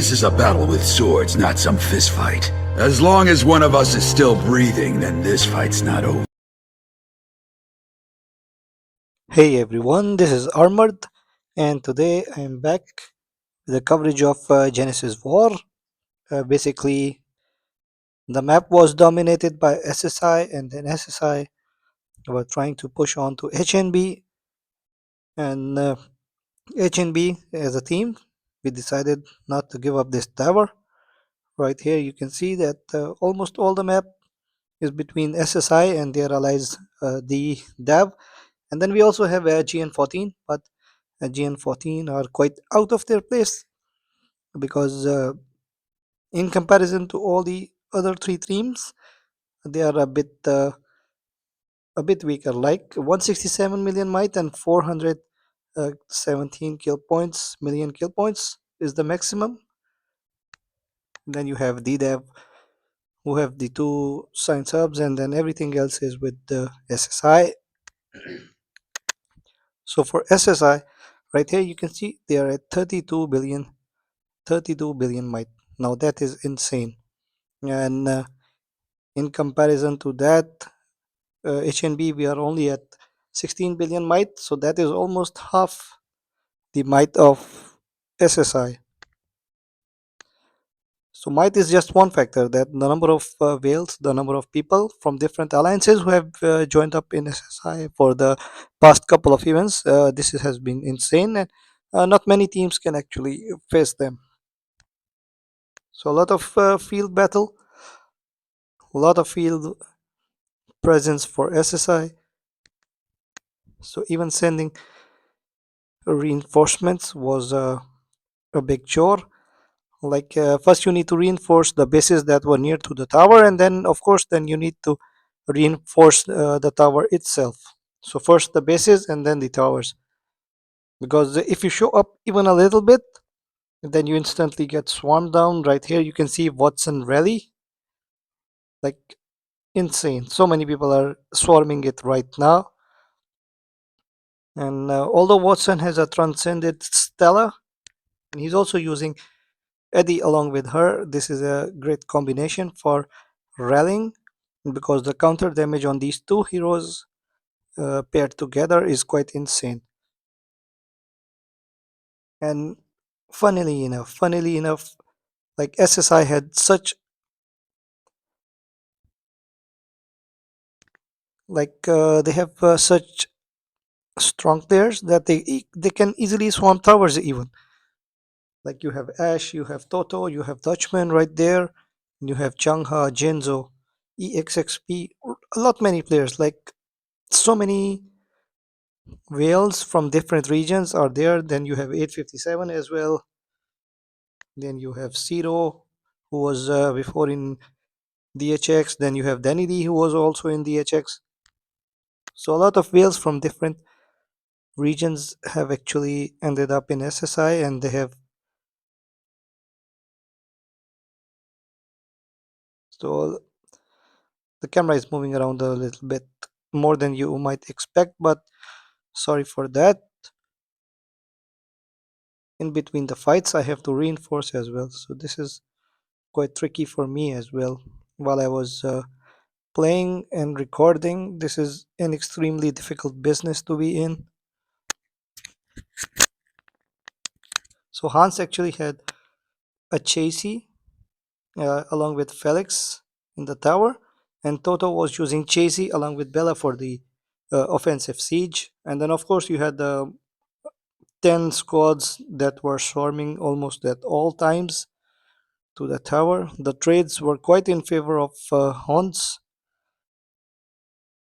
This is a battle with swords, not some fist fight. As long as one of us is still breathing, then this fight's not over. Hey everyone, this is Armored, and today I am back with the coverage of Genesis War. Basically, the map was dominated by SSI, and then SSI were trying to push on to HNB, and HNB as a team, we decided not to give up this tower. Right here, you can see that almost all the map is between SSI and their allies, the DAV, and then we also have GN14, but GN14 are quite out of their place because in comparison to all the other three teams, they are a bit weaker, like 167 million might and 417 kill points million kill points is the maximum. Then you have DDEV who have the two sign subs, and then everything else is with the SSI. So for SSI, right here you can see they are at 32 billion might. Now that is insane, and in comparison to that, HNB, we are only at 16 billion might, so that is almost half the might of SSI. So might is just one factor, that the number of whales, the number of people from different alliances who have joined up in SSI for the past couple of events. This has been insane, and not many teams can actually face them. So a lot of field battle, a lot of field presence for SSI. So even sending reinforcements was a big chore. Like first you need to reinforce the bases that were near to the tower, and then of course then you need to reinforce the tower itself. So first the bases and then the towers, because if you show up even a little bit, then you instantly get swarmed down. Right here you can see Watson rally, like insane, so many people are swarming it right now. And although Watson has a transcended Stella, and he's also using Eddie along with her, this is a great combination for rallying, because the counter damage on these two heroes paired together is quite insane. And funnily enough, like SSI had such, they have such strong players that they can easily swarm towers even. Like you have Ash, you have Toto, you have Dutchman right there, and you have Changha, Genzo, EXXP, a lot many players. Like so many whales from different regions are there. Then you have 857 as well. Then you have Zero, who was before in DHX. Then you have Danny D, who was also in DHX. So a lot of whales from different regions have actually ended up in SSI, and they have, so the camera is moving around a little bit more than you might expect, but sorry for that. In between the fights I have to reinforce as well, so this is quite tricky for me as well. While I was playing and recording, this is an extremely difficult business to be in. So Hans actually had a chasey along with Felix in the tower, and Toto was using chasey along with Bella for the offensive siege. And then of course you had the 10 squads that were swarming almost at all times to the tower. The trades were quite in favor of Hans,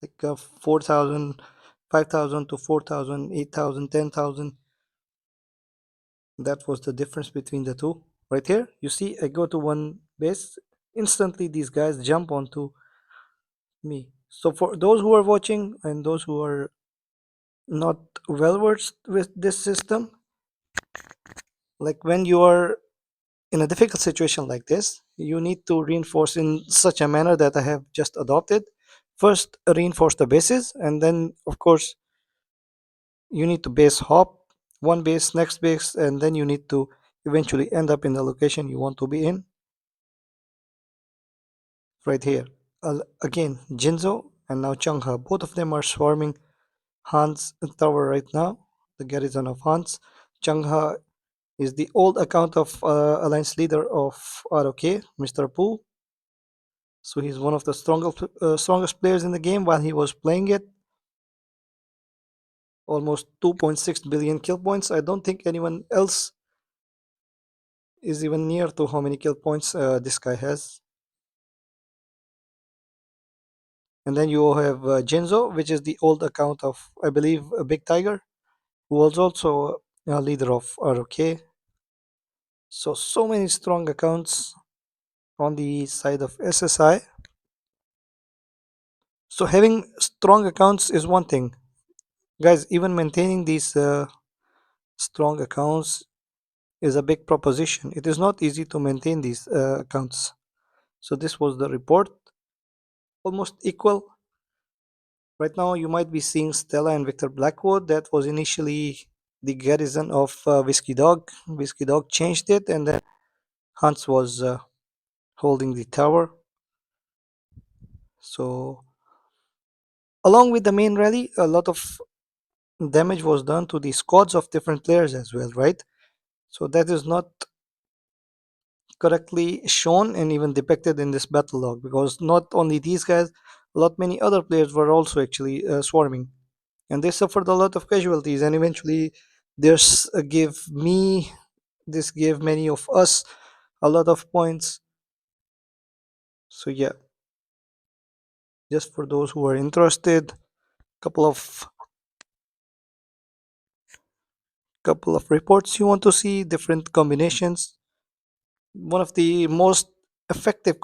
like 4,000, 5,000 to 4,000, 8,000, 10,000. That was the difference between the two. Right here, you see, I go to one base, instantly these guys jump onto me. So for those who are watching and those who are not well versed with this system, like when you are in a difficult situation like this, you need to reinforce in such a manner that I have just adopted. First, reinforce the bases, and then, of course, you need to base hop one base, next base, and then you need to eventually end up in the location you want to be in, right here. Again, Jinzo and now Changha, both of them are swarming Han's tower right now, the garrison of Han's. Changha is the old account of alliance leader of ROK, Mr. Pooh. So he's one of the strongest players in the game while he was playing it. Almost 2.6 billion kill points. I don't think anyone else is even near to how many kill points this guy has. And then you have Jinzo, which is the old account of, I believe, Big Tiger, who was also a leader of ROK. So many strong accounts on the side of SSI. So having strong accounts is one thing. Guys, even maintaining these strong accounts is a big proposition. It is not easy to maintain these accounts. So this was the report. Almost equal. Right now, you might be seeing Stella and Victor Blackwood. That was initially the garrison of Whiskey Dog. Whiskey Dog changed it, and then Hans was holding the tower. So, along with the main rally, a lot of damage was done to the squads of different players as well, right? So that is not correctly shown and even depicted in this battle log, because not only these guys, a lot many other players were also actually swarming, and they suffered a lot of casualties, and eventually this gave many of us a lot of points. So yeah, just for those who are interested, couple of reports you want to see, different combinations. One of the most effective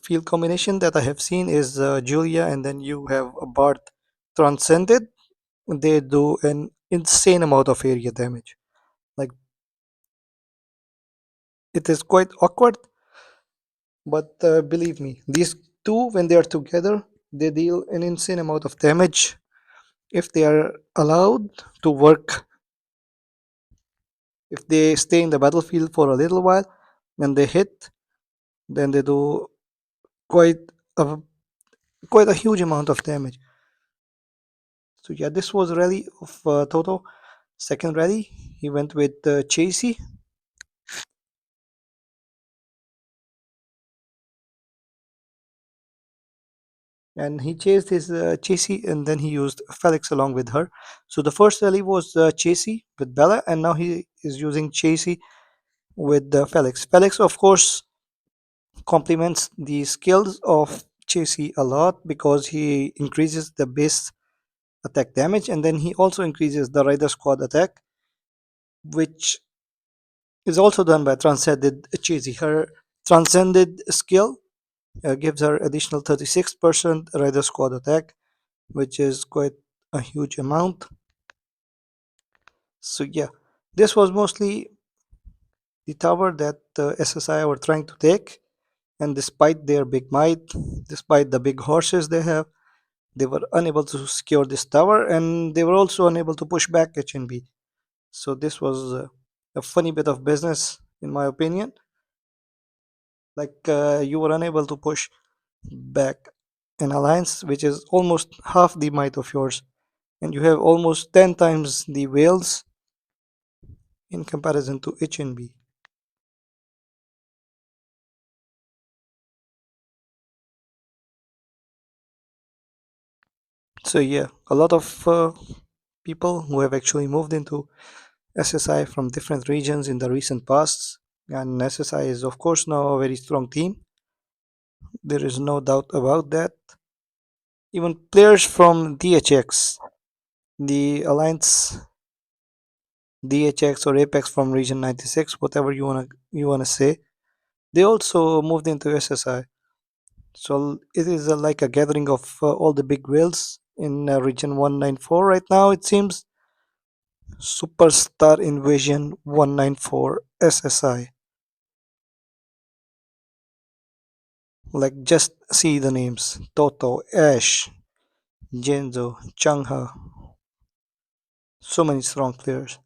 field combination that I have seen is Julia, and then you have a Bard Transcended. They do an insane amount of area damage. Like, it is quite awkward, but believe me, these two, when they are together, they deal an insane amount of damage if they are allowed to work. If they stay in the battlefield for a little while and they hit, then they do quite a quite a huge amount of damage. So yeah, this was rally of Toto. Second rally, he went with Chasey, and he chased his Chasey, and then he used Felix along with her. So the first rally was Chasey with Bella, and now he is using Chasey with Felix. Felix, of course, complements the skills of Chasey a lot because he increases the base attack damage, and then he also increases the Rider Squad attack, which is also done by Transcended Chasey. Her Transcended skill gives her additional 36% Rider Squad attack, which is quite a huge amount. So yeah, this was mostly the tower that SSI were trying to take, and despite their big might, despite the big horses they have, they were unable to secure this tower, and they were also unable to push back HNB. So this was a funny bit of business, in my opinion. Like, you were unable to push back an alliance which is almost half the might of yours, and you have almost 10 times the whales in comparison to HNB. So yeah, a lot of people who have actually moved into SSI from different regions in the recent past, and SSI is of course now a very strong team. There is no doubt about that. Even players from DHX, the Alliance DHX or Apex from Region 96, whatever you wanna say, they also moved into SSI. So it is like a gathering of all the big whales in Region 194 right now. It seems Superstar Invasion 194 SSI. Like, just see the names: Toto, Ash, Genzo, Changha. So many strong players.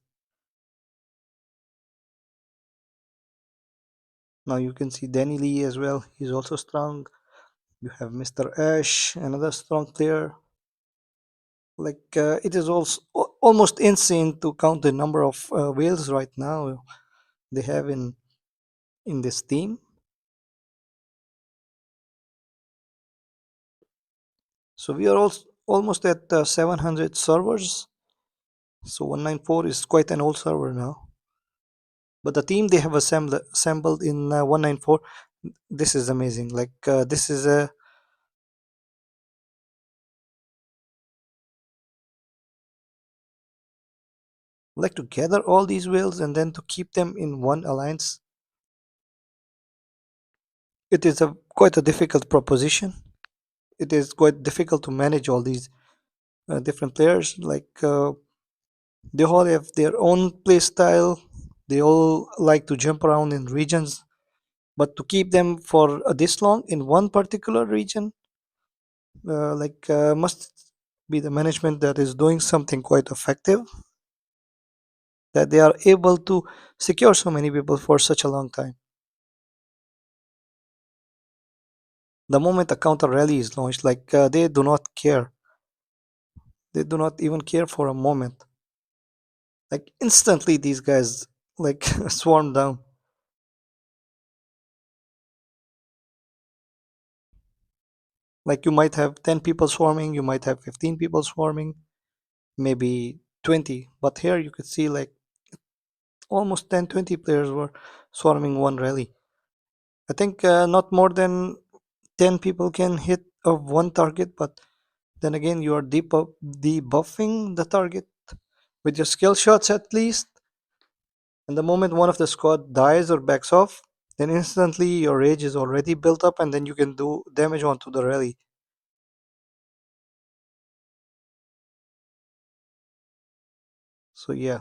Now you can see Danny Lee as well. He's also strong. You have Mr. Ash, another strong player. Like it is also almost insane to count the number of whales right now they have in this team. So we are also almost at 700 servers. So 194 is quite an old server now. But the team they have assembled in 194, this is amazing. Like this is a like to gather all these whales and then to keep them in one alliance. It is a quite a difficult proposition. It is quite difficult to manage all these different players. Like they all have their own play style. They all like to jump around in regions, but to keep them for this long in one particular region, must be the management that is doing something quite effective, that they are able to secure so many people for such a long time. The moment a counter rally is launched, like they do not care. They do not even care for a moment. Like instantly, these guys like swarm down. Like you might have 10 people swarming, you might have 15 people swarming, maybe 20. But here you could see like almost 10, 20 players were swarming one rally. I think not more than 10 people can hit of one target, but then again, you are debuffing the target with your skill shots at least. And the moment one of the squad dies or backs off, then instantly your rage is already built up and then you can do damage onto the rally. So, yeah,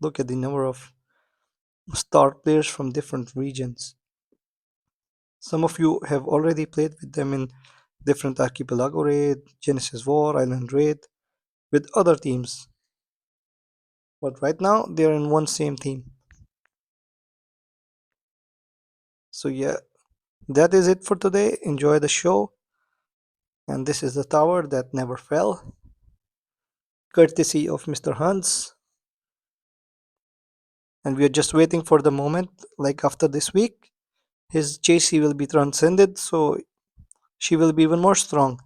look at the number of star players from different regions. Some of you have already played with them in different Archipelago raid, Genesis War, Island raid, with other teams. But right now, they are in one same team. So, yeah, that is it for today. Enjoy the show. And this is the tower that never fell, courtesy of Mr. Hans. And we are just waiting for the moment, like after this week, his JC will be transcended, so she will be even more strong.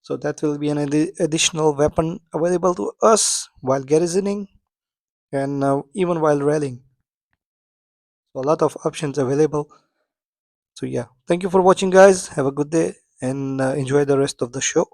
So that will be an additional weapon available to us while garrisoning and even while rallying. So a lot of options available. So yeah, thank you for watching, guys. Have a good day and enjoy the rest of the show.